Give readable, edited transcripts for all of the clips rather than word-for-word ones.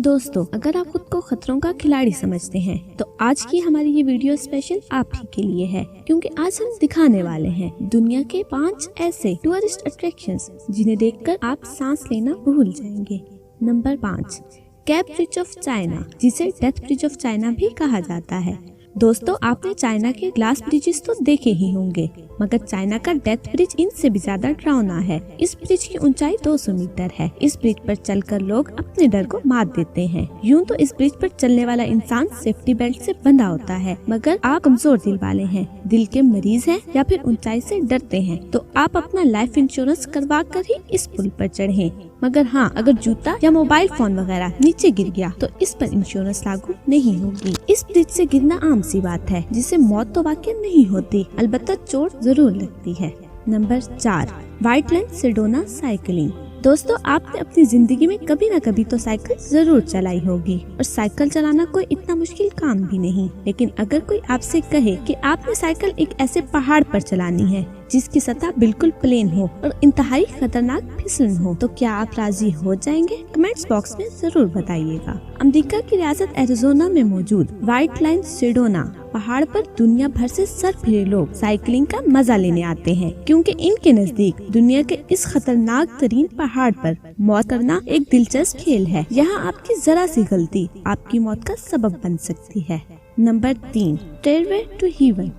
दोस्तों, अगर आप खुद को खतरों का खिलाड़ी समझते हैं तो आज की हमारी ये वीडियो स्पेशल आप ही के लिए है, क्योंकि आज हम दिखाने वाले हैं दुनिया के 5 ऐसे टूरिस्ट अट्रैक्शंस जिन्हें देखकर आप सांस लेना भूल जाएंगे। Number 5, cap bridge of China, जिसे डेथ ब्रिज ऑफ चाइना भी कहा जाता है। दोस्तों, आपने चाइना के ग्लास ब्रिजेस तो देखे ही होंगे, मगर चाइना का डेथ ब्रिज इनसे भी ज्यादा डरावना है। इस ब्रिज की ऊंचाई 200 मीटर है। इस ब्रिज पर चलकर लोग अपने डर को मात देते हैं। यूं तो इस ब्रिज पर चलने वाला इंसान सेफ्टी बेल्ट से बंधा होता है, मगर आप कमजोर दिल वाले हैं, दिल के मरीज हैं या फिर ऊंचाई से डरते हैं तो आप अपना लाइफ इंश्योरेंस करवा कर ही इस पुल पर चढ़ें। मगर हाँ, अगर जूता या मोबाइल फोन वगैरह नीचे गिर गया तो इस पर इंश्योरेंस लागू नहीं होगी। इस ब्रिज से गिरना आम सी बात है, जिससे मौत तो वाकई नहीं होती, अलबत्ता चोट जरूर लगती है। नंबर 4, व्हाइटलैंड सेडोना साइकिलिंग। दोस्तों, आपने अपनी जिंदगी में कभी न कभी तो साइकिल जरूर चलाई होगी, और साइकिल चलाना कोई इतना मुश्किल काम भी नहीं। लेकिन अगर कोई आपसे कहे कि आपने साइकिल एक ऐसे पहाड़ पर चलानी है जिसकी सतह बिल्कुल प्लेन हो और इंतहाई खतरनाक फिसलन हो, तो क्या आप राजी हो जाएंगे? कमेंट्स बॉक्स में जरूर बताइएगा। अमेरिका की रियासत एरिज़ोना में मौजूद व्हाइटलैंड सेडोना पहाड़ पर दुनिया भर से सरफिरे लोग साइकिलिंग का मजा लेने आते हैं, क्योंकि इनके नजदीक दुनिया के इस खतरनाक तरीन पहाड़ पर मौत करना एक दिलचस्प खेल है। यहाँ आपकी जरा सी गलती आपकी मौत का सबब बन सकती है। नंबर 3, स्टेयरवे टू हेवन,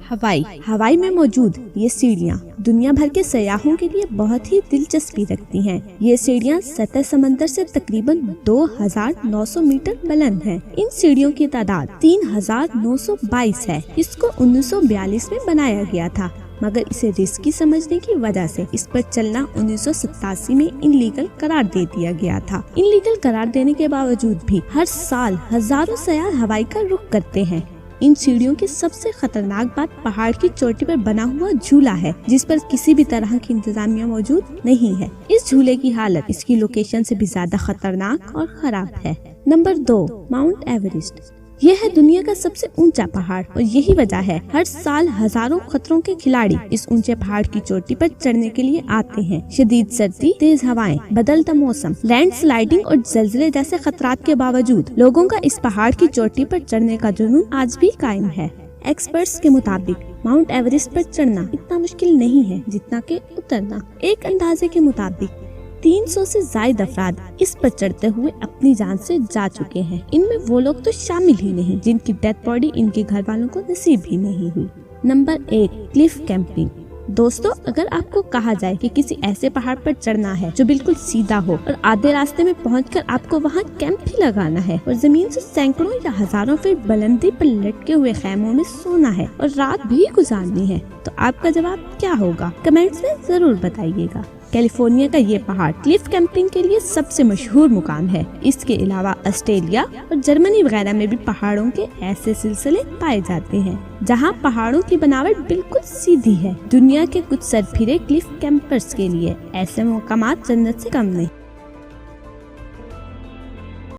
हवाई में मौजूद ये सीढ़ियाँ दुनिया भर के सयाहों के लिए बहुत ही दिलचस्पी रखती हैं। ये सीढ़ियाँ सतह समंदर से तकरीबन 2900 मीटर बुलंद हैं। इन सीढ़ियों की तादाद 3922 है। इसको 1942 में बनाया गया था, मगर इसे रिस्की समझने की वजह से इस पर चलना 1987 में इनलीगल करार दे दिया गया था। इनलीगल करार देने के बावजूद भी हर साल हजारों सयाह हवाई का रुख करते हैं। इन सीढ़ियों की सबसे खतरनाक बात पहाड़ की चोटी पर बना हुआ झूला है, जिस पर किसी भी तरह की इंतजामिया मौजूद नहीं है। इस झूले की हालत इसकी लोकेशन से भी ज्यादा खतरनाक और खराब है। Number 2, mount Everest. यह है दुनिया का सबसे ऊंचा पहाड़, और यही वजह है हर साल हजारों खतरों के खिलाड़ी इस ऊंचे पहाड़ की चोटी पर चढ़ने के लिए आते हैं। शदीद सर्दी, तेज हवाएं, बदलता मौसम, लैंडस्लाइडिंग और जल्जले जैसे खतरात के बावजूद लोगों का इस पहाड़ की चोटी पर चढ़ने का जुनून आज भी कायम है। एक्सपर्ट्स के मुताबिक माउंट एवरेस्ट पर चढ़ना इतना मुश्किल नहीं है जितना कि उतरना। एक अंदाजे के मुताबिक 300 से ज्यादा अफराद इस पर चढ़ते हुए अपनी जान से जा चुके हैं। इनमें वो लोग तो शामिल ही नहीं जिनकी डेथ बॉडी इनके घर वालों को नसीब ही नहीं हुई। Number 1, Cliff camping. दोस्तों, अगर आपको कहा जाए कि किसी ऐसे पहाड़ पर चढ़ना है जो बिल्कुल सीधा हो और आधे रास्ते में पहुंचकर आपको वहां कैंप भी लगाना है और जमीन से सैकड़ों या हजारों फीट बुलंदी पर लटके हुए खैमों में सोना है और रात भी गुजारनी है, तो आपका जवाब क्या होगा? कमेंट्स में जरूर बताइएगा। कैलिफोर्निया का ये पहाड़ क्लिफ कैंपिंग के लिए सबसे मशहूर मुकाम है। इसके अलावा ऑस्ट्रेलिया और जर्मनी वगैरह में भी पहाड़ों के ऐसे सिलसिले पाए जाते हैं जहां पहाड़ों की बनावट बिल्कुल सीधी है। दुनिया के कुछ सरफिरे क्लिफ कैंपर्स के लिए ऐसे मकामात जन्नत से कम नहीं।